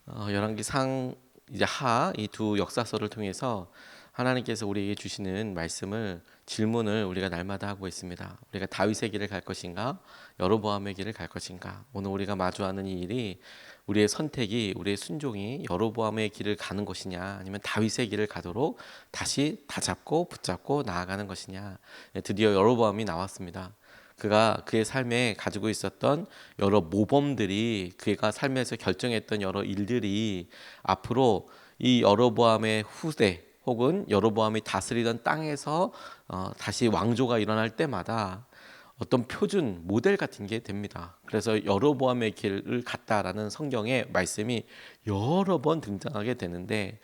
열왕기상 이제 하 이 두 역사서를 통해서 하나님께서 우리에게 주시는 말씀을 질문을 우리가 날마다 하고 있습니다. 우리가 다윗의 길을 갈 것인가, 여로보암의 길을 갈 것인가. 오늘 우리가 마주하는 이 일이 우리의 선택이, 우리의 순종이 여로보암의 길을 가는 것이냐, 아니면 다윗의 길을 가도록 다시 다잡고 붙잡고 나아가는 것이냐. 드디어 여로보암이 나왔습니다. 그가 그의 삶에 가지고 있었던 여러 모범들이, 그가 삶에서 결정했던 여러 일들이 앞으로 이 여로보암의 후대 혹은 여로보암이 다스리던 땅에서 다시 왕조가 일어날 때마다 어떤 표준 모델 같은 게 됩니다. 그래서 여로보암의 길을 갔다라는 성경의 말씀이 여러 번 등장하게 되는데,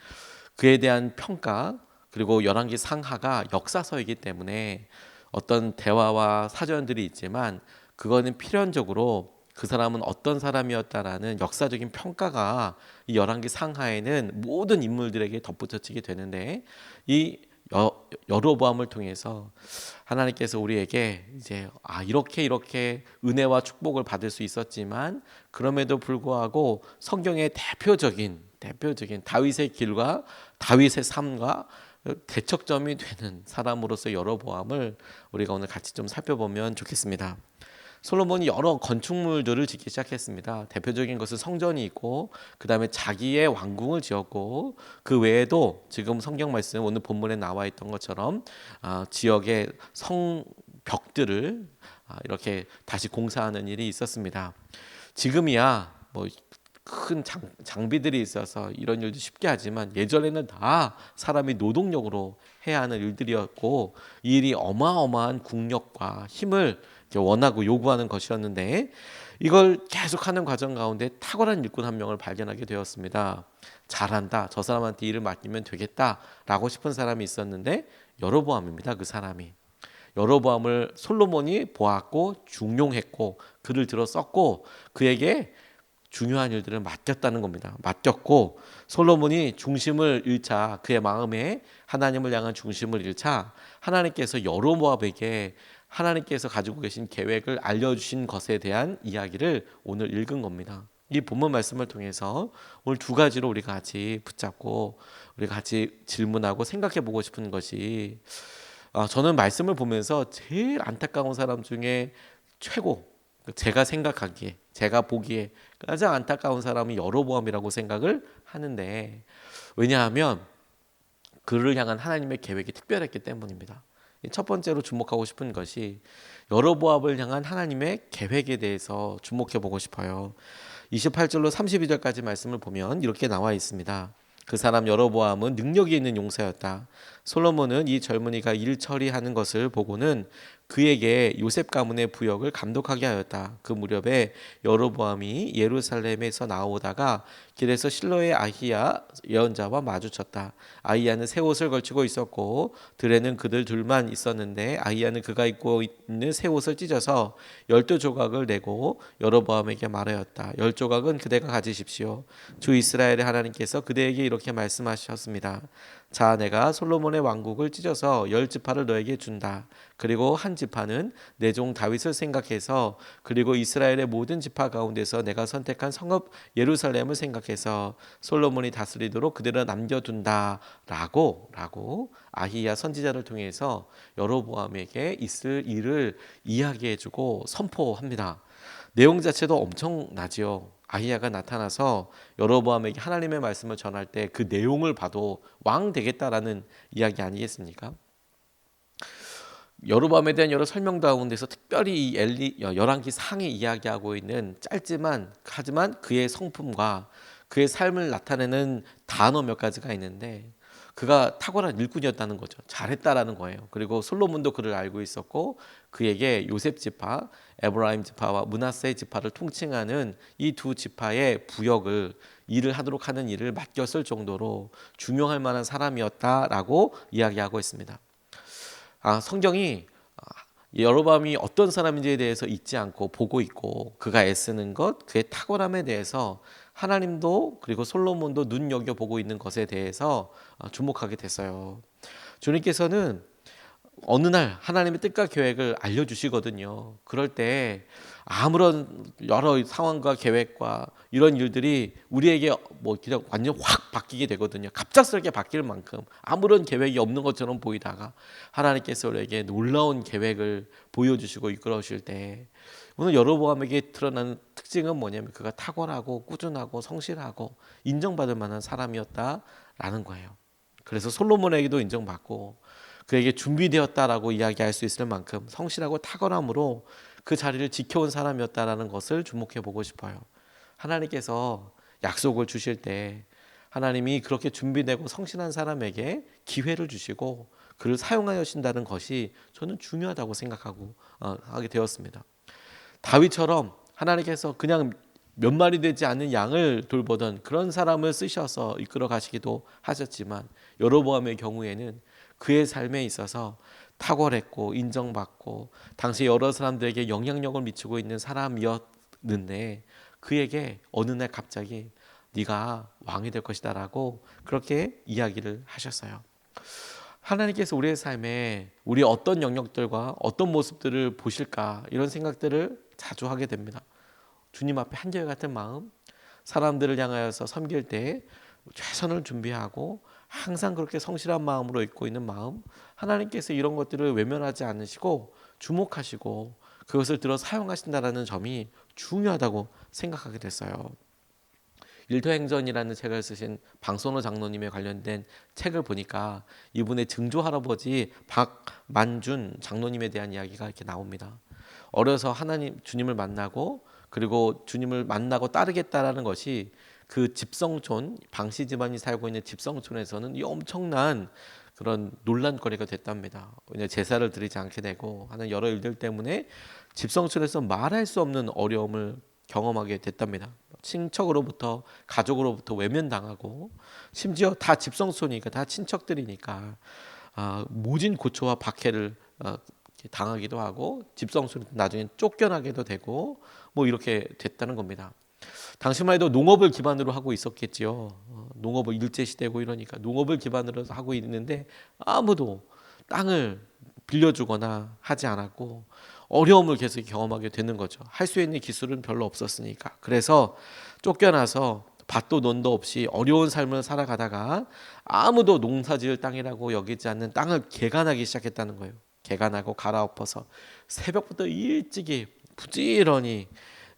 그에 대한 평가, 그리고 열왕기 상하가 역사서이기 때문에 어떤 대화와 사전들이 있지만, 그거는 필연적으로 그 사람은 어떤 사람이었다라는 역사적인 평가가 이 열왕기 상하에는 모든 인물들에게 덧붙여지게 되는데, 이 여로보암을 통해서 하나님께서 우리에게 이제 이렇게 은혜와 축복을 받을 수 있었지만, 그럼에도 불구하고 성경의 대표적인 다윗의 길과 다윗의 삶과 대척점이 되는 사람으로서 여로보암을 우리가 오늘 같이 좀 살펴보면 좋겠습니다. 솔로몬이 여러 건축물들을 짓기 시작했습니다. 대표적인 것은 성전이 있고, 그 다음에 자기의 왕궁을 지었고, 그 외에도 지금 성경 말씀 오늘 본문에 나와 있던 것처럼 지역의 성벽들을 이렇게 다시 공사하는 일이 있었습니다. 지금이야 뭐 큰 장비들이 있어서 이런 일도 쉽게 하지만, 예전에는 다 사람이 노동력으로 해야 하는 일들이었고, 이 일이 어마어마한 국력과 힘을 원하고 요구하는 것이었는데, 이걸 계속하는 과정 가운데 탁월한 일꾼 한 명을 발견하게 되었습니다. 잘한다, 저 사람한테 일을 맡기면 되겠다라고 싶은 사람이 있었는데, 여로보암입니다. 그 사람이 여로보암을 솔로몬이 보았고 중용했고 그를 들어 썼고, 그에게 중요한 일들을 맡겼다는 겁니다. 맡겼고, 솔로몬이 중심을 잃자, 그의 마음에 하나님을 향한 중심을 잃자, 하나님께서 여로보암에게 하나님께서 가지고 계신 계획을 알려주신 것에 대한 이야기를 오늘 읽은 겁니다. 이 본문 말씀을 통해서 오늘 두 가지로 우리가 같이 붙잡고 우리가 같이 질문하고 생각해 보고 싶은 것이, 저는 말씀을 보면서 제일 안타까운 사람 중에 최고, 제가 생각하기에, 제가 보기에 가장 안타까운 사람이 여로보암이라고 생각을 하는데, 왜냐하면 그를 향한 하나님의 계획이 특별했기 때문입니다. 첫 번째로 주목하고 싶은 것이 여로보암을 향한 하나님의 계획에 대해서 주목해 보고 싶어요. 28절로 32절까지 말씀을 보면 이렇게 나와 있습니다. 그 사람 여로보암은 능력이 있는 용사였다. 솔로몬은 이 젊은이가 일 처리하는 것을 보고는 그에게 요셉 가문의 부역을 감독하게 하였다. 그 무렵에 여로보암이 예루살렘에서 나오다가 길에서 실로의 아히야 예언자와 마주쳤다. 아히야는 새 옷을 걸치고 있었고 들에는 그들 둘만 있었는데, 아히야는 그가 입고 있는 새 옷을 찢어서 12조각을 내고 여로보암에게 말하였다. 10조각은 그대가 가지십시오. 주 이스라엘의 하나님께서 그대에게 이렇게 말씀하셨습니다. 자, 내가 솔로몬의 왕국을 찢어서 10지파를 너에게 준다. 그리고 한 지파는 내 종 다윗을 생각해서, 그리고 이스라엘의 모든 지파 가운데서 내가 선택한 성읍 예루살렘을 생각해서 솔로몬이 다스리도록 그대로 남겨둔다. 라고 아히야 선지자를 통해서 여로보암에게 있을 일을 이야기해주고 선포합니다. 내용 자체도 엄청나지요. 아히야가 나타나서 여로보암에게 하나님의 말씀을 전할 때 그 내용을 봐도 왕 되겠다라는 이야기 아니겠습니까? 여로보암에 대한 여러 설명 가운데서 특별히 이 열왕기 상이 이야기하고 있는 짧지만 하지만 그의 성품과 그의 삶을 나타내는 단어 몇 가지가 있는데, 그가 탁월한 일꾼이었다는 거죠. 잘했다라는 거예요. 그리고 솔로몬도 그를 알고 있었고, 그에게 요셉 지파, 에브라임 지파와 므낫세 지파를 통칭하는 이 두 지파의 부역을, 일을 하도록 하는 일을 맡겼을 정도로 중용할 만한 사람이었다라고 이야기하고 있습니다. 성경이 여로보암이 어떤 사람인지에 대해서 잊지 않고 보고 있고, 그가 애쓰는 것, 그의 탁월함에 대해서 하나님도 그리고 솔로몬도 눈여겨보고 있는 것에 대해서 주목하게 됐어요. 주님께서는 어느 날 하나님의 뜻과 계획을 알려주시거든요. 그럴 때 아무런 여러 상황과 계획과 이런 일들이 우리에게 뭐 그냥 완전 확 바뀌게 되거든요. 갑작스럽게 바뀔 만큼 아무런 계획이 없는 것처럼 보이다가 하나님께서 우리에게 놀라운 계획을 보여주시고 이끌어 주실 때, 오늘 여로보암에게 드러나는 특징은 뭐냐면 그가 탁월하고 꾸준하고 성실하고 인정받을 만한 사람이었다라는 거예요. 그래서 솔로몬에게도 인정받고 그에게 준비되었다라고 이야기할 수 있을 만큼 성실하고 탁월함으로 그 자리를 지켜온 사람이었다라는 것을 주목해 보고 싶어요. 하나님께서 약속을 주실 때 하나님이 그렇게 준비되고 성실한 사람에게 기회를 주시고 그를 사용하여 신다는 것이 저는 중요하다고 생각하고 하게 되었습니다. 다윗처럼 하나님께서 그냥 몇 마리 되지 않는 양을 돌보던 그런 사람을 쓰셔서 이끌어 가시기도 하셨지만, 여로보암의 경우에는 그의 삶에 있어서 탁월했고 인정받고 당시 여러 사람들에게 영향력을 미치고 있는 사람이었는데, 그에게 어느 날 갑자기 네가 왕이 될 것이다 라고 그렇게 이야기를 하셨어요. 하나님께서 우리의 삶에 우리 어떤 영역들과 어떤 모습들을 보실까, 이런 생각들을 자주 하게 됩니다. 주님 앞에 한결같은 마음, 사람들을 향하여서 섬길 때 최선을 준비하고 항상 그렇게 성실한 마음으로 있고 있는 마음, 하나님께서 이런 것들을 외면하지 않으시고 주목하시고 그것을 들어 사용하신다는 점이 중요하다고 생각하게 됐어요. 일터행전이라는 책을 쓰신 방선호 장로님에 관련된 책을 보니까 이분의 증조 할아버지 박만준 장로님에 대한 이야기가 이렇게 나옵니다. 어려서 하나님 주님을 만나고 그리고 주님을 만나고 따르겠다라는 것이 그 집성촌, 방시 집안이 살고 있는 집성촌에서는 이 엄청난 그런 논란거리가 됐답니다. 왜냐 제사를 드리지 않게 되고 하는 여러 일들 때문에 집성촌에서 말할 수 없는 어려움을 경험하게 됐답니다. 친척으로부터 가족으로부터 외면당하고 심지어 다 집성촌이니까 다 친척들이니까 모진 고초와 박해를 당하기도 하고 집성촌 나중에 쫓겨나게도 되고 뭐 이렇게 됐다는 겁니다. 당시만 해도 농업을 기반으로 하고 있었겠지요. 농업을 일제시대고 이러니까 농업을 기반으로 하고 있는데 아무도 땅을 빌려주거나 하지 않았고 어려움을 계속 경험하게 되는 거죠. 할 수 있는 기술은 별로 없었으니까. 그래서 쫓겨나서 밭도 논도 없이 어려운 삶을 살아가다가 아무도 농사지을 땅이라고 여기지 않는 땅을 개간하기 시작했다는 거예요. 개간하고 갈아엎어서 새벽부터 일찍이 부지런히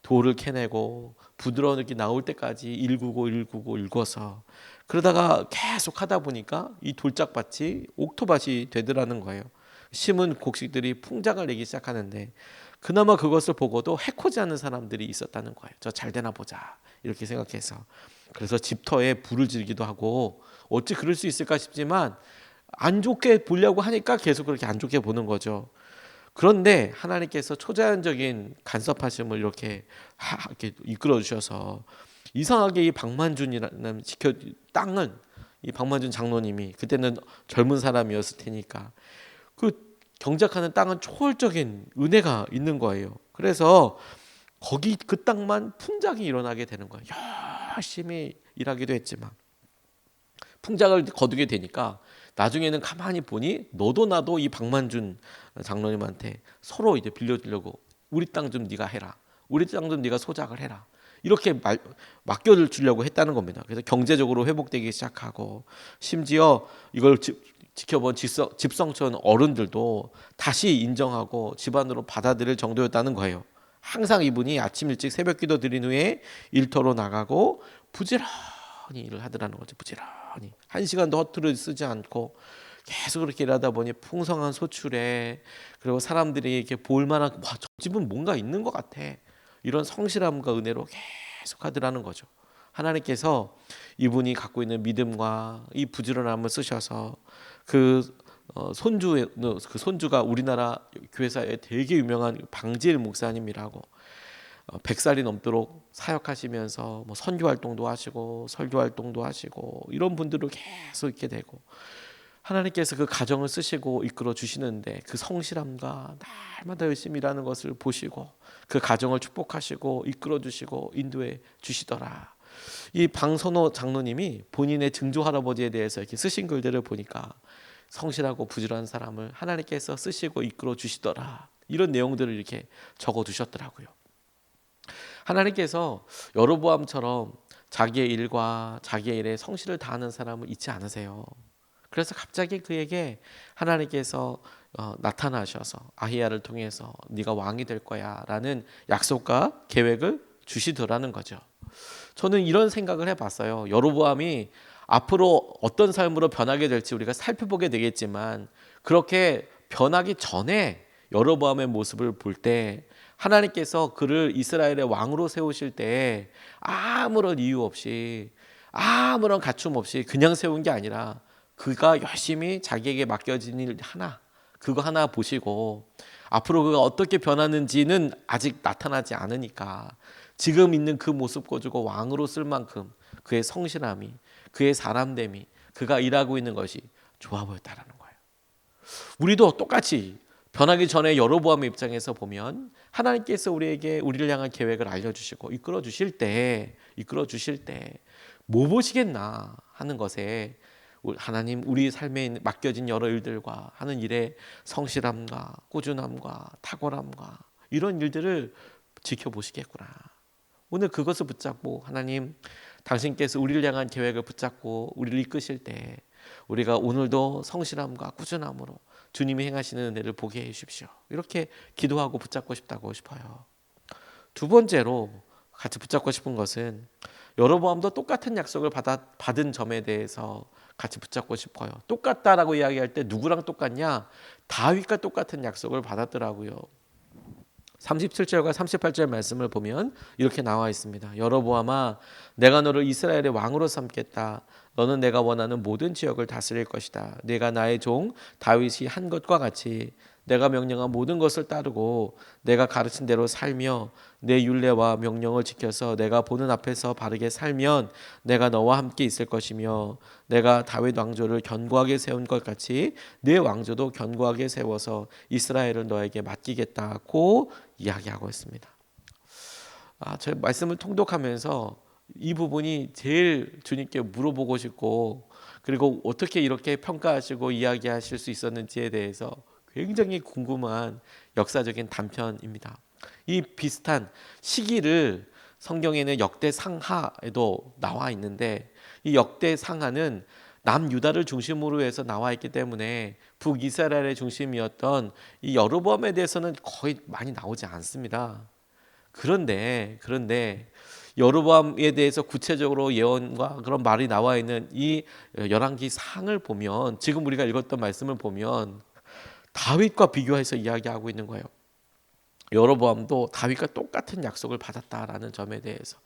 돌을 캐내고 부드러운 흙이 나올 때까지 일구고 일궈서 그러다가 계속 하다 보니까 이 돌짝밭이 옥토밭이 되더라는 거예요. 심은 곡식들이 풍작을 내기 시작하는데 그나마 그것을 보고도 해코지 않는 사람들이 있었다는 거예요. 저 잘 되나 보자 이렇게 생각해서. 그래서 집터에 불을 지르기도 하고 어찌 그럴 수 있을까 싶지만 안 좋게 보려고 하니까 계속 그렇게 안 좋게 보는 거죠. 그런데 하나님께서 초자연적인 간섭하심을 이렇게 이끌어 주셔서 이상하게 이 박만준이라는 땅은 이 박만준 장로님이 그때는 젊은 사람이었을 테니까 그 경작하는 땅은 초월적인 은혜가 있는 거예요. 그래서 거기 그 땅만 풍작이 일어나게 되는 거예요. 열심히 일하기도 했지만 풍작을 거두게 되니까 나중에는 가만히 보니 너도 나도 이 박만준 장로님한테 서로 이제 빌려주려고 우리 땅 좀 네가 해라. 우리 땅 좀 네가 소작을 해라. 이렇게 맡겨주려고 했다는 겁니다. 그래서 경제적으로 회복되기 시작하고 심지어 이걸 지켜본 집성촌 어른들도 다시 인정하고 집안으로 받아들일 정도였다는 거예요. 항상 이분이 아침 일찍 새벽기도 드린 후에 일터로 나가고 부지런히 일을 하더라는 거죠. 부지런히 한 시간도 허투루 쓰지 않고 계속 그렇게 일하다 보니 풍성한 소출에 그리고 사람들이 이렇게 볼 만한 저 집은 뭔가 있는 것 같아. 이런 성실함과 은혜로 계속 하더라는 거죠. 하나님께서 이분이 갖고 있는 믿음과 이 부지런함을 쓰셔서 그 손주가 우리나라 교회사에 되게 유명한 방지일 목사님이라고 100살이 넘도록 사역하시면서 뭐 선교 활동도 하시고 설교 활동도 하시고 이런 분들을 계속 있게 되고 하나님께서 그 가정을 쓰시고 이끌어 주시는데 그 성실함과 날마다 열심히 일하는 것을 보시고 그 가정을 축복하시고 이끌어 주시고 인도해 주시더라. 이 방선호 장로님이 본인의 증조 할아버지에 대해서 이렇게 쓰신 글들을 보니까 성실하고 부지런한 사람을 하나님께서 쓰시고 이끌어 주시더라. 이런 내용들을 이렇게 적어 두셨더라고요. 하나님께서 여로보암처럼 자기의 일과 자기의 일에 성실을 다하는 사람을 잊지 않으세요. 그래서 갑자기 그에게 하나님께서 나타나셔서 아히야를 통해서 네가 왕이 될 거야 라는 약속과 계획을 주시더라는 거죠. 저는 이런 생각을 해봤어요. 여로보암이 앞으로 어떤 삶으로 변하게 될지 우리가 살펴보게 되겠지만, 그렇게 변하기 전에 여로보암의 모습을 볼 때 하나님께서 그를 이스라엘의 왕으로 세우실 때 아무런 이유 없이, 아무런 갖춤 없이 그냥 세운 게 아니라 그가 열심히 자기에게 맡겨진 일 하나, 그거 하나 보시고 앞으로 그가 어떻게 변하는지는 아직 나타나지 않으니까 지금 있는 그 모습 가지고 왕으로 쓸 만큼 그의 성실함이, 그의 사람됨이, 그가 일하고 있는 것이 좋아 보였다라는 거예요. 우리도 똑같이 변하기 전에 여로보암의 입장에서 보면 하나님께서 우리를 향한 계획을 알려주시고 이끌어 주실 때 뭐 보시겠나 하는 것에, 하나님 우리 삶에 맡겨진 여러 일들과 하는 일에 성실함과 꾸준함과 탁월함과 이런 일들을 지켜보시겠구나. 오늘 그것을 붙잡고 하나님, 당신께서 우리를 향한 계획을 붙잡고 우리를 이끄실 때 우리가 오늘도 성실함과 꾸준함으로 주님이 행하시는 은혜를 보게 해 주십시오. 이렇게 기도하고 붙잡고 싶어요. 두 번째로 같이 붙잡고 싶은 것은 여로보암도 똑같은 약속을 받은 점에 대해서 같이 붙잡고 싶어요. 똑같다라고 이야기할 때 누구랑 똑같냐? 다윗과 똑같은 약속을 받았더라고요. 37절과 38절 말씀을 보면 이렇게 나와 있습니다. 여로보암아, 내가 너를 이스라엘의 왕으로 삼겠다. 너는 내가 원하는 모든 지역을 다스릴 것이다. 내가 나의 종 다윗이 한 것과 같이 내가 명령한 모든 것을 따르고 내가 가르친 대로 살며 내 율례와 명령을 지켜서 내가 보는 앞에서 바르게 살면 내가 너와 함께 있을 것이며, 내가 다윗 왕조를 견고하게 세운 것 같이 내 왕조도 견고하게 세워서 이스라엘을 너에게 맡기겠다고 이야기하고 있습니다. 제 말씀을 통독하면서 이 부분이 제일 주님께 물어보고 싶고, 그리고 어떻게 이렇게 평가하시고 이야기하실 수 있었는지에 대해서 굉장히 궁금한 역사적인 단편입니다. 이 비슷한 시기를 성경에는 역대상하에도 나와 있는데, 이 역대상하는 남유다를 중심으로 해서 나와 있기 때문에 북이스라엘의 중심이었던 이 여로보암에 대해서는 거의 많이 나오지 않습니다. 그런데 여로보암에 대해서 구체적으로 예언과 그런 말이 나와 있는 이 열왕기 상을 보면, 지금 우리가 읽었던 말씀을 보면 다윗과 비교해서 이야기하고 있는 거예요. 여로보암도 다윗과 똑같은 약속을 받았다라는 점에 대해서.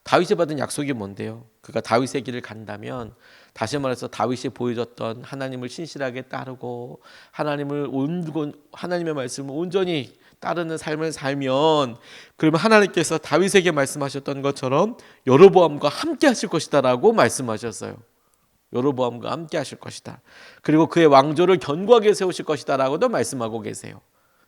다윗이 받은 약속이 뭔데요? 그가 다윗의 길을 간다면, 다시 말해서 다윗이 보여줬던 하나님을 신실하게 따르고 하나님의 말씀을 온전히 따르는 삶을 살면, 그러면 하나님께서 다윗에게 말씀하셨던 것처럼 여로보암과 함께 하실 것이다라고 말씀하셨어요. 여로보암과 함께 하실 것이다. 그리고 그의 왕조를 견고하게 세우실 것이다라고도 말씀하고 계세요.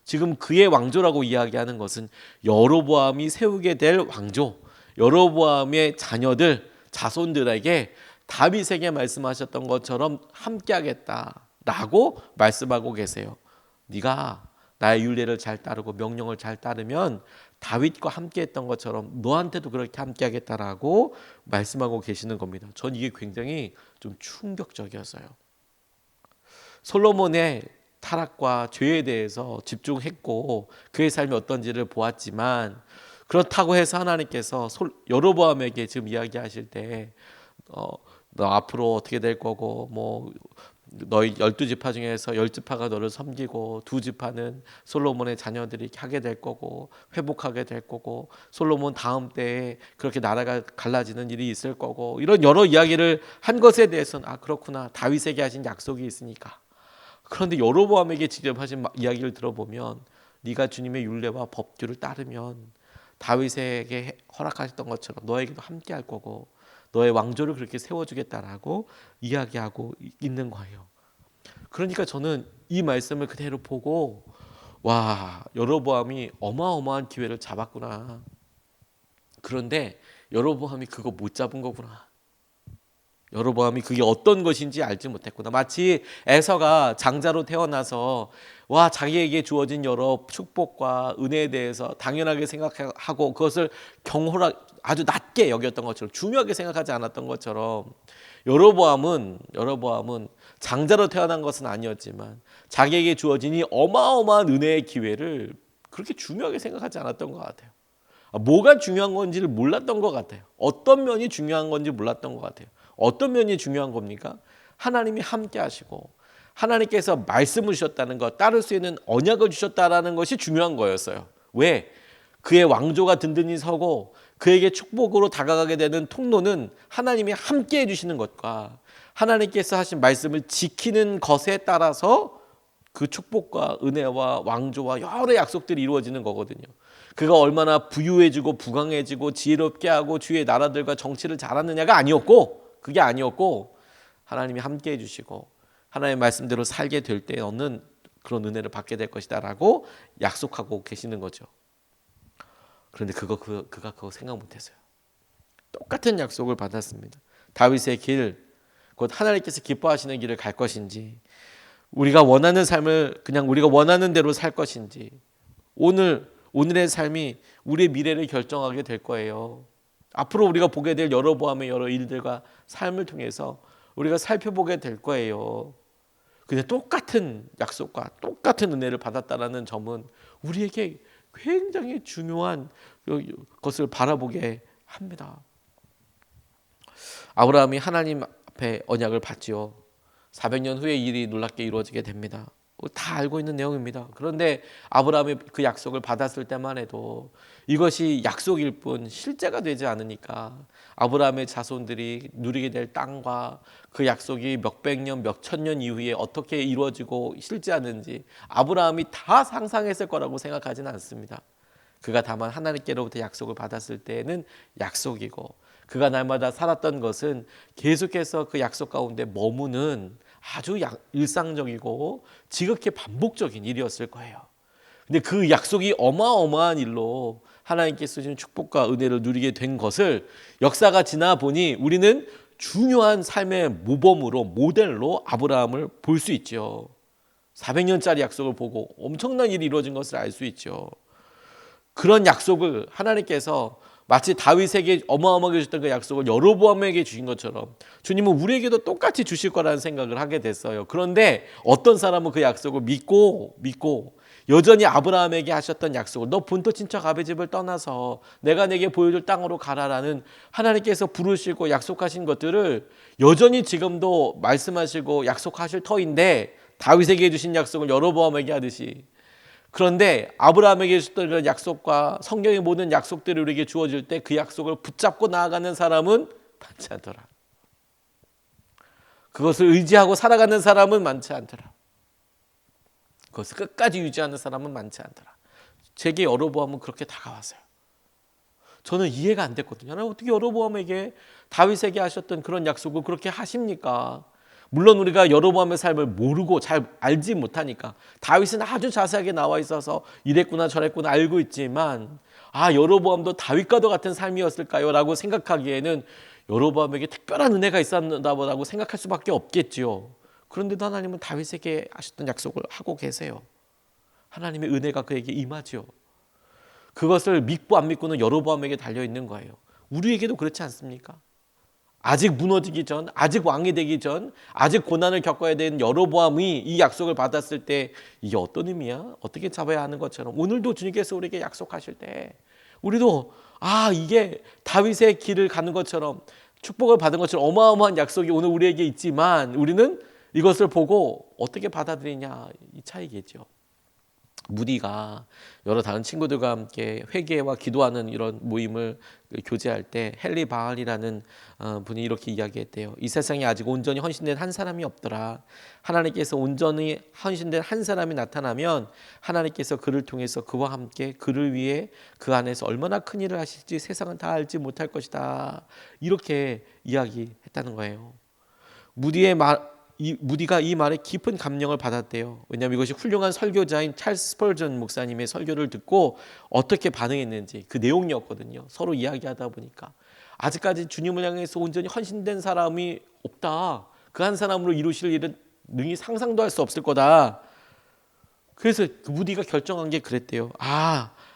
지금 그의 왕조라고 이야기하는 것은 여로보암이 세우게 될 왕조, 여로보암의 자녀들, 자손들에게 다윗에게 말씀하셨던 것처럼 함께 하겠다라고 말씀하고 계세요. 네가 나의 율례를 잘 따르고 명령을 잘 따르면 다윗과 함께 했던 것처럼 너한테도 그렇게 함께 하겠다라고 말씀하고 계시는 겁니다. 전 이게 굉장히 좀 충격적이었어요. 솔로몬의 타락과 죄에 대해서 집중했고 그의 삶이 어떤지를 보았지만, 그렇다고 해서 하나님께서 여로보암에게 지금 이야기하실 때 너 앞으로 어떻게 될 거고, 뭐 너희 12지파 중에서 10지파가 너를 섬기고 2지파는 솔로몬의 자녀들이 하게 될 거고 회복하게 될 거고, 솔로몬 다음 때에 그렇게 나라가 갈라지는 일이 있을 거고, 이런 여러 이야기를 한 것에 대해서는 그렇구나, 다윗에게 하신 약속이 있으니까. 그런데 여로보암에게 직접 하신 이야기를 들어보면, 네가 주님의 율례와 법규를 따르면 다윗에게 허락하셨던 것처럼 너에게도 함께 할 거고 너의 왕조를 그렇게 세워주겠다라고 이야기하고 있는 거예요. 그러니까 저는 이 말씀을 그대로 보고, 와, 여로보암이 어마어마한 기회를 잡았구나. 그런데 여로보암이 그거 못 잡은 거구나. 여로보암이 그게 어떤 것인지 알지 못했구나. 마치 에서가 장자로 태어나서 와 자기에게 주어진 여러 축복과 은혜에 대해서 당연하게 생각하고 그것을 경홀하 아주 낮게 여겼던 것처럼 중요하게 생각하지 않았던 것처럼 여로보암은 장자로 태어난 것은 아니었지만 자기에게 주어진 이 어마어마한 은혜의 기회를 그렇게 중요하게 생각하지 않았던 것 같아요. 뭐가 중요한 건지를 몰랐던 것 같아요. 어떤 면이 중요한 건지 몰랐던 것 같아요. 어떤 면이 중요한 겁니까? 하나님이 함께 하시고 하나님께서 말씀을 주셨다는 것, 따를 수 있는 언약을 주셨다는 것이 중요한 거였어요. 왜? 그의 왕조가 든든히 서고 그에게 축복으로 다가가게 되는 통로는 하나님이 함께 해주시는 것과 하나님께서 하신 말씀을 지키는 것에 따라서 그 축복과 은혜와 왕조와 여러 약속들이 이루어지는 거거든요. 그가 얼마나 부유해지고 부강해지고 지혜롭게 하고 주의 나라들과 정치를 잘하느냐가 아니었고, 그게 아니었고 하나님이 함께 해주시고 하나님의 말씀대로 살게 될 때 너는 그런 은혜를 받게 될 것이다 라고 약속하고 계시는 거죠. 그런데 그가 그거 생각 못했어요. 똑같은 약속을 받았습니다. 다윗의 길, 곧 하나님께서 기뻐하시는 길을 갈 것인지, 우리가 원하는 삶을 그냥 우리가 원하는 대로 살 것인지, 오늘의 삶이 우리의 미래를 결정하게 될 거예요. 앞으로 우리가 보게 될 여로보암의 여러 일들과 삶을 통해서 우리가 살펴보게 될 거예요. 근데 똑같은 약속과 똑같은 은혜를 받았다는 점은 우리에게 굉장히 중요한 것을 바라보게 합니다. 아브라함이 하나님 앞에 언약을 받지요. 400년 후에 일이 놀랍게 이루어지게 됩니다. 다 알고 있는 내용입니다. 그런데 아브라함이 그 약속을 받았을 때만 해도 이것이 약속일 뿐 실제가 되지 않으니까 아브라함의 자손들이 누리게 될 땅과 그 약속이 몇백 년, 몇천 년 이후에 어떻게 이루어지고 실제하는지 아브라함이 다 상상했을 거라고 생각하지는 않습니다. 그가 다만 하나님께로부터 약속을 받았을 때에는 약속이고 그가 날마다 살았던 것은 계속해서 그 약속 가운데 머무는 아주 일상적이고 지극히 반복적인 일이었을 거예요. 근데 그 약속이 어마어마한 일로 하나님께서 주신 축복과 은혜를 누리게 된 것을 역사가 지나 보니 우리는 중요한 삶의 모범으로 모델로 아브라함을 볼 수 있죠. 400년짜리 약속을 보고 엄청난 일이 이루어진 것을 알 수 있죠. 그런 약속을 하나님께서 마치 다윗에게 어마어마하게 주셨던 그 약속을 여로보암에게 주신 것처럼 주님은 우리에게도 똑같이 주실 거라는 생각을 하게 됐어요. 그런데 어떤 사람은 그 약속을 믿고 여전히 아브라함에게 하셨던 약속을 너 본토 친척 아베 집을 떠나서 내가 내게 보여줄 땅으로 가라라는 하나님께서 부르시고 약속하신 것들을 여전히 지금도 말씀하시고 약속하실 터인데 다윗에게 주신 약속을 여로보암에게 하듯이, 그런데 아브라함에게 주셨던 그런 약속과 성경의 모든 약속들이 우리에게 주어질 때 그 약속을 붙잡고 나아가는 사람은 많지 않더라. 그것을 의지하고 살아가는 사람은 많지 않더라. 그것을 끝까지 유지하는 사람은 많지 않더라. 제게 여로보암은 그렇게 다가왔어요. 저는 이해가 안 됐거든요. 어떻게 여로보암에게 다윗에게 하셨던 그런 약속을 그렇게 하십니까? 물론 우리가 여로보암의 삶을 모르고 잘 알지 못하니까 다윗은 아주 자세하게 나와 있어서 이랬구나 저랬구나 알고 있지만 여로보암도 다윗과도 같은 삶이었을까요? 라고 생각하기에는 여로보암에게 특별한 은혜가 있었나 보다고 생각할 수밖에 없겠지요. 그런데도 하나님은 다윗에게 하셨던 약속을 하고 계세요. 하나님의 은혜가 그에게 임하지요. 그것을 믿고 안 믿고는 여로보암에게 달려있는 거예요. 우리에게도 그렇지 않습니까? 아직 무너지기 전, 아직 왕이 되기 전, 아직 고난을 겪어야 되는 여로보암이 이 약속을 받았을 때 이게 어떤 의미야? 어떻게 잡아야 하는 것처럼 오늘도 주님께서 우리에게 약속하실 때 우리도 이게 다윗의 길을 가는 것처럼 축복을 받은 것처럼 어마어마한 약속이 오늘 우리에게 있지만 우리는 이것을 보고 어떻게 받아들이냐 이 차이겠죠. 무디가 여러 다른 친구들과 함께 회개와 기도하는 이런 모임을 교제할 때 헨리 바알이라는 분이 이렇게 이야기했대요. 이 세상에 아직 온전히 헌신된 한 사람이 없더라. 하나님께서 온전히 헌신된 한 사람이 나타나면 하나님께서 그를 통해서 그와 함께 그를 위해 그 안에서 얼마나 큰 일을 하실지 세상은 다 알지 못할 것이다. 이렇게 이야기했다는 거예요. 무디가 이 말에 깊은 감명을 받았대요. 왜냐하면 이것이 훌륭한 설교자인 찰스 스펄전 목사님의 설교를 듣고 어떻게 반응했는지 그 내용이었거든요. 서로 이야기하다 보니까 아직까지 주님을 향해서 온전히 헌신된 사람이 없다. 그 한 사람으로 이루실 일은 능히 상상도 할 수 없을 거다. 그래서 그 무디가 결정한 게 그랬대요.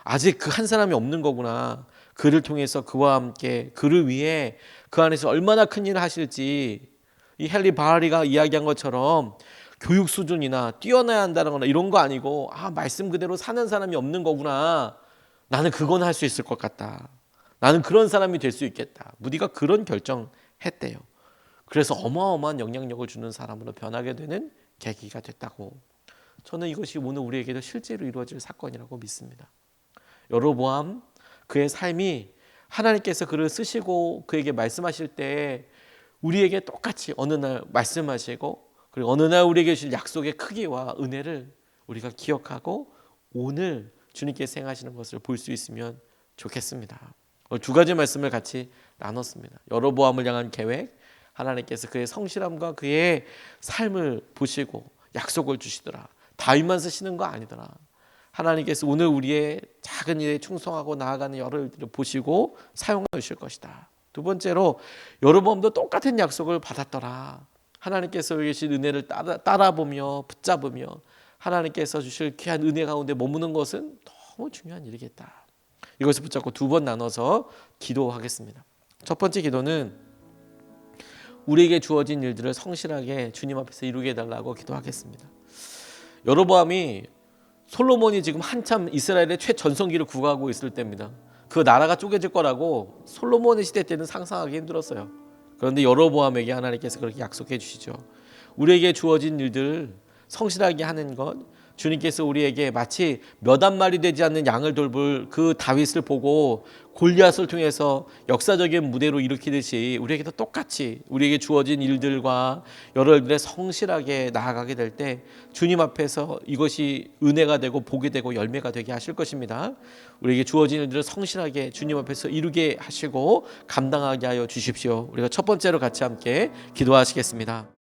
아직 그 한 사람이 없는 거구나. 그를 통해서 그와 함께 그를 위해 그 안에서 얼마나 큰 일을 하실지, 이 헨리 바하리가 이야기한 것처럼 교육 수준이나 뛰어나야 한다는 거나 이런 거 아니고 말씀 그대로 사는 사람이 없는 거구나. 나는 그건 할 수 있을 것 같다. 나는 그런 사람이 될 수 있겠다. 무디가 그런 결정했대요. 그래서 어마어마한 영향력을 주는 사람으로 변하게 되는 계기가 됐다고. 저는 이것이 오늘 우리에게도 실제로 이루어질 사건이라고 믿습니다. 여로보암 그의 삶이 하나님께서 그를 쓰시고 그에게 말씀하실 때 우리에게 똑같이 어느 날 말씀하시고, 그리고 어느 날 우리에게 주신 약속의 크기와 은혜를 우리가 기억하고 오늘 주님께서 행하시는 것을 볼 수 있으면 좋겠습니다. 오늘 두 가지 말씀을 같이 나눴습니다. 여로보암을 향한 계획, 하나님께서 그의 성실함과 그의 삶을 보시고 약속을 주시더라. 다윗만 쓰시는 거 아니더라. 하나님께서 오늘 우리의 작은 일에 충성하고 나아가는 여러 일들을 보시고 사용해 주실 것이다. 두 번째로 여로보암도 똑같은 약속을 받았더라. 하나님께서 계신 은혜를 따라보며 붙잡으며 하나님께서 주실 귀한 은혜 가운데 머무는 것은 너무 중요한 일이겠다. 이것을 붙잡고 두 번 나눠서 기도하겠습니다. 첫 번째 기도는 우리에게 주어진 일들을 성실하게 주님 앞에서 이루게 해달라고 기도하겠습니다. 여로보암이 솔로몬이 지금 한참 이스라엘의 최전성기를 구가하고 있을 때입니다. 그 나라가 쪼개질 거라고 솔로몬의 시대 때는 상상하기 힘들었어요. 그런데 여로보암에게 하나님께서 그렇게 약속해 주시죠. 우리에게 주어진 일들 성실하게 하는 것, 주님께서 우리에게 마치 몇 한 마리 되지 않는 양을 돌볼 그 다윗을 보고 골리앗을 통해서 역사적인 무대로 일으키듯이 우리에게도 똑같이 우리에게 주어진 일들과 여러 일들에 성실하게 나아가게 될 때 주님 앞에서 이것이 은혜가 되고 복이 되고 열매가 되게 하실 것입니다. 우리에게 주어진 일들을 성실하게 주님 앞에서 이루게 하시고 감당하게 하여 주십시오. 우리가 첫 번째로 같이 함께 기도하시겠습니다.